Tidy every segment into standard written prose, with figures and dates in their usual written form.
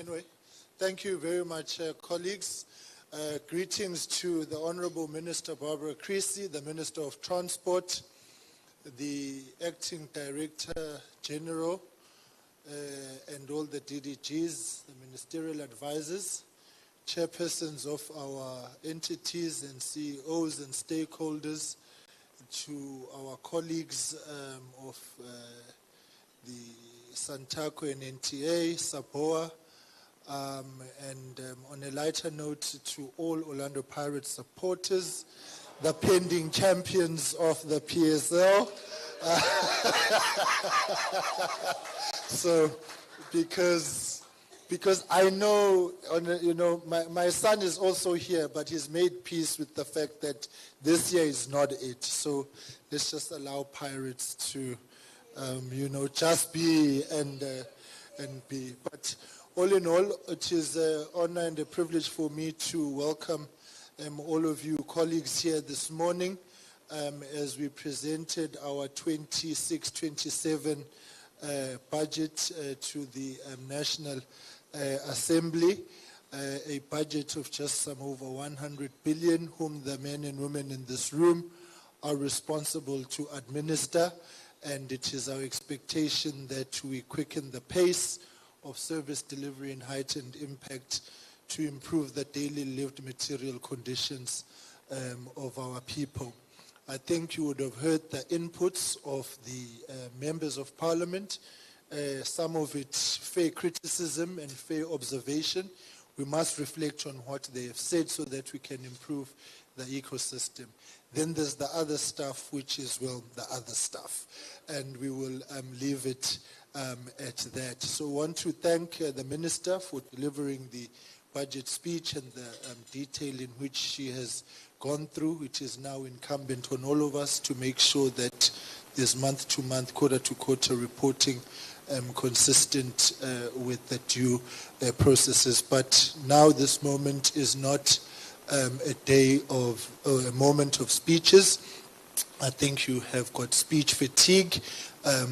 Anyway, thank you very much, colleagues. Greetings to the Honorable Minister Barbara Creecy, the Minister of Transport, the Acting Director General, and all the DDGs, the Ministerial Advisors, chairpersons of our entities and CEOs and stakeholders, to our colleagues of the Santaco and NTA, SAPOA, and on a lighter note, to all Orlando Pirates supporters, the pending champions of the PSL. So, because I know, my son is also here, but he's made peace with the fact that this year is not it. So let's just allow Pirates to, just be and be. But all in all, it is an honor and a privilege for me to welcome all of you colleagues here this morning as we presented our 26-27 budget to the National Assembly, a budget of just some over 100 billion, whom the men and women in this room are responsible to administer, and it is our expectation that we quicken the pace of service delivery and heightened impact to improve the daily lived material conditions of our people. I think you would have heard the inputs of the members of Parliament, some of it fair criticism and fair observation. We must reflect on what they have said so that we can improve the ecosystem. Then there's the other stuff, which is, well, the other stuff. And we will leave it at that. So I want to thank the Minister for delivering the budget speech and the detail in which she has gone through. It is now incumbent on all of us to make sure that there's month-to-month, quarter-to-quarter reporting consistent with the due processes. But now this moment is not a moment of speeches. I think you have got speech fatigue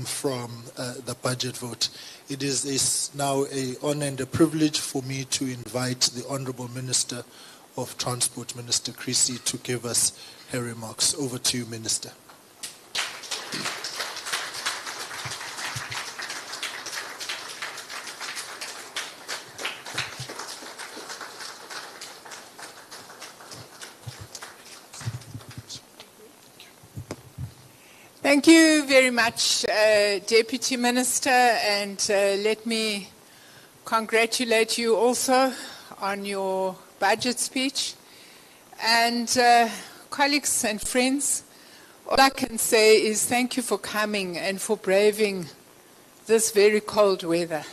from the budget vote. It is now an honor and a privilege for me to invite the Honorable Minister of Transport, Minister Creecy, to give us her remarks. Over to you, Minister. Thank you very much, Deputy Minister, and let me congratulate you also on your budget speech. And colleagues and friends, all I can say is thank you for coming and for braving this very cold weather.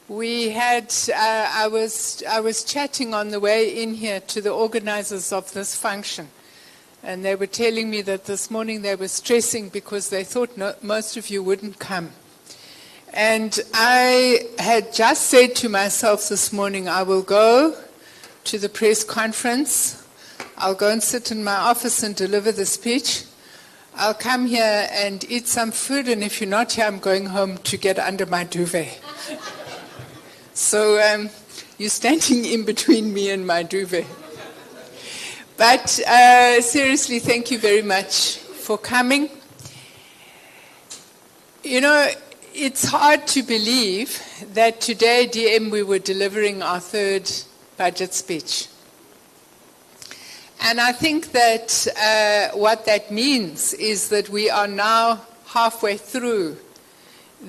We had, I was chatting on the way in here to the organizers of this function, and they were telling me that this morning they were stressing because they thought most of you wouldn't come. And I had just said to myself this morning, I will go to the press conference, I'll go and sit in my office and deliver the speech, I'll come here and eat some food, and if you're not here, I'm going home to get under my duvet. So you're standing in between me and my duvet. But seriously, thank you very much for coming. You know, it's hard to believe that today, DM, we were delivering our third budget speech. And I think that what that means is that we are now halfway through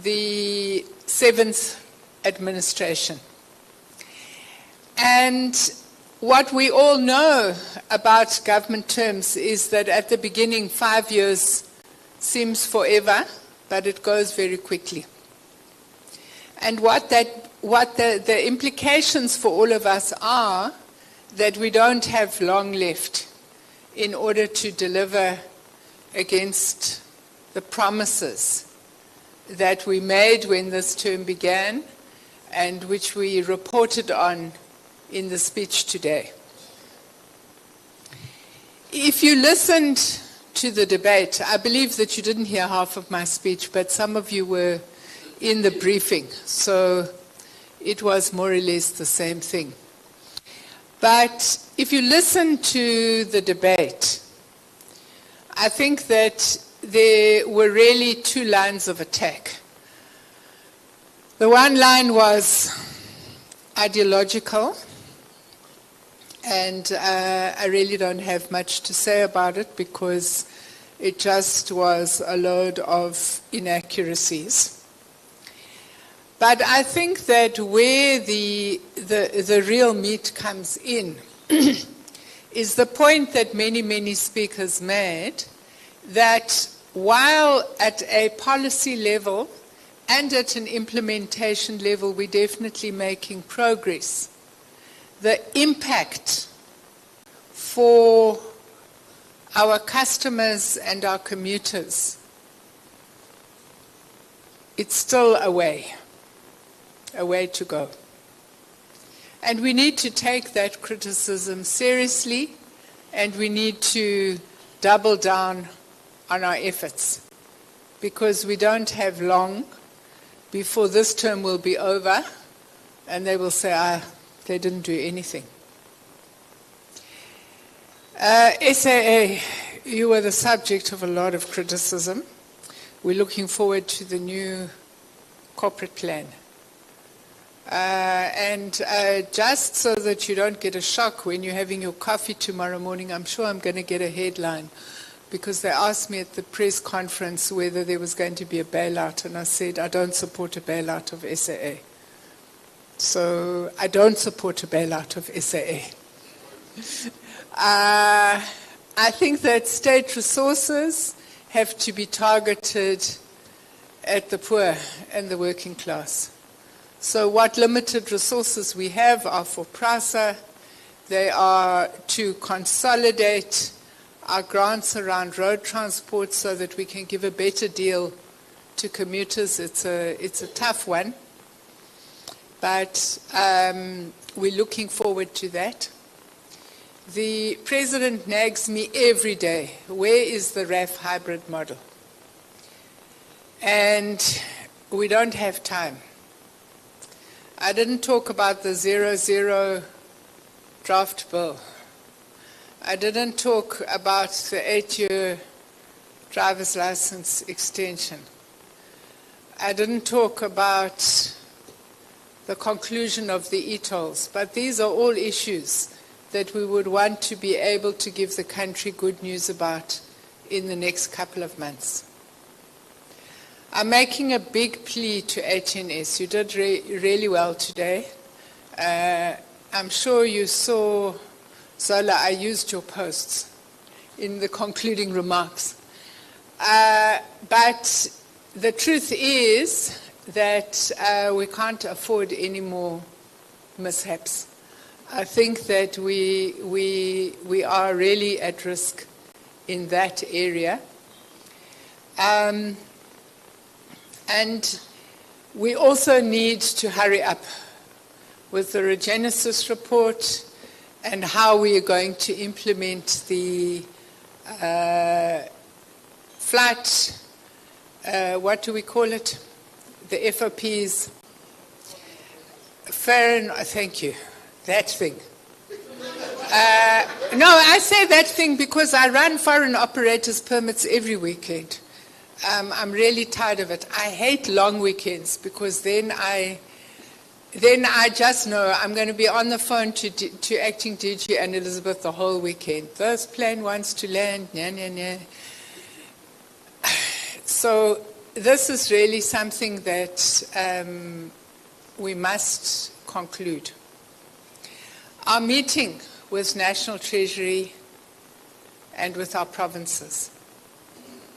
the seventh administration. And what we all know about government terms is that at the beginning, 5 years seems forever, but it goes very quickly. And what the implications for all of us are that we don't have long left in order to deliver against the promises that we made when this term began and which we reported on in the speech today. If you listened to the debate, I believe that you didn't hear half of my speech, but some of you were in the briefing. So it was more or less the same thing. But if you listen to the debate, I think that there were really two lines of attack. The one line was ideological, and I really don't have much to say about it because it just was a load of inaccuracies. But I think that where the real meat comes in is the point that many speakers made, that while at a policy level and at an implementation level we're definitely making progress, the impact for our customers and our commuters, it's still a way to go. And we need to take that criticism seriously, and we need to double down on our efforts, because we don't have long before this term will be over and they will say, they didn't do anything. SAA, you were the subject of a lot of criticism. We're looking forward to the new corporate plan. And just so that you don't get a shock when you're having your coffee tomorrow morning, I'm sure I'm going to get a headline, because they asked me at the press conference whether there was going to be a bailout, and I said, I don't support a bailout of SAA. So I don't support a bailout of SAA. I think that state resources have to be targeted at the poor and the working class. So what limited resources we have are for PRASA. They are to consolidate our grants around road transport so that we can give a better deal to commuters. It's a tough one, but we're looking forward to that. The President nags me every day, where is the RAF hybrid model? And we don't have time. I didn't talk about the 0-0 draft bill. I didn't talk about the 8-year driver's license extension. I didn't talk about the conclusion of the e-tolls, but these are all issues that we would want to be able to give the country good news about in the next couple of months. I'm making a big plea to HNS. You did really well today. I'm sure you saw, Zola, I used your posts in the concluding remarks. But the truth is that we can't afford any more mishaps. I think that we are really at risk in that area. And we also need to hurry up with the Regenesis report and how we are going to implement the flight, what do we call it? The FOPs. Thank you. That thing. No, I say that thing because I run foreign operators permits every weekend. I'm really tired of it. I hate long weekends because then I just know I'm going to be on the phone to acting DG and Elizabeth the whole weekend. This plane wants to land, So this is really something that we must conclude. Our meeting with National Treasury and with our provinces.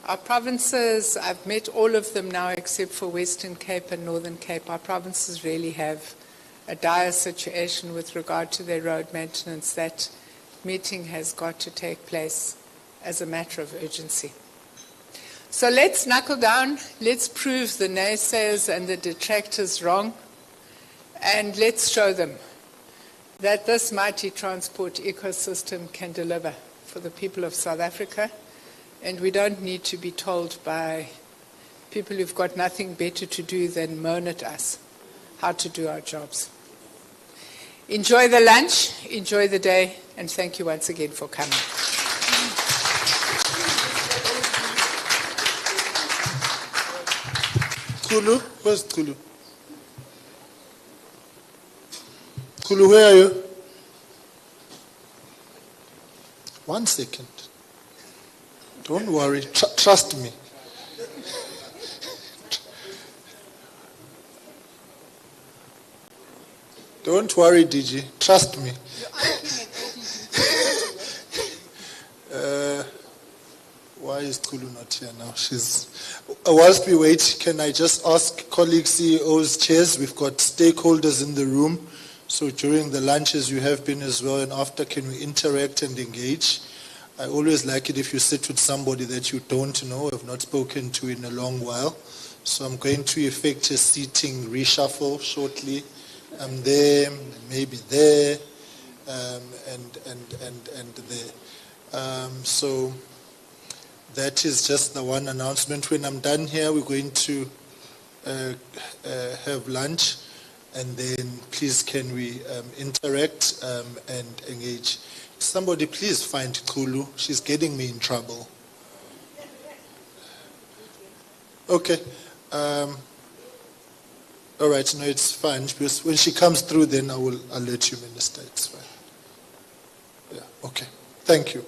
Our provinces, I've met all of them now except for Western Cape and Northern Cape. Our provinces really have a dire situation with regard to their road maintenance. That meeting has got to take place as a matter of urgency. So let's knuckle down, let's prove the naysayers and the detractors wrong, and let's show them that this mighty transport ecosystem can deliver for the people of South Africa. And we don't need to be told by people who've got nothing better to do than moan at us how to do our jobs. Enjoy the lunch, enjoy the day, and thank you once again for coming. Kulu, where's Kulu? Kulu, where are you? 1 second. Don't worry, trust me. Don't worry, DG, trust me. Why is Kulu not here now? Whilst we wait, can I just ask colleagues, CEOs, chairs, we've got stakeholders in the room, so during the lunches you have been as well, and after, can we interact and engage? I always like it if you sit with somebody that you don't know, have not spoken to in a long while. So I'm going to effect a seating reshuffle shortly. I'm there, maybe there, and there. So that is just the one announcement. When I'm done here, we're going to have lunch, and then please can we interact and engage. Somebody please find Kulu. She's getting me in trouble. Okay. All right, no, it's fine. Because when she comes through, then I'll let you minister. It's fine. Yeah, okay. Thank you.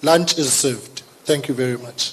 Lunch is served. Thank you very much.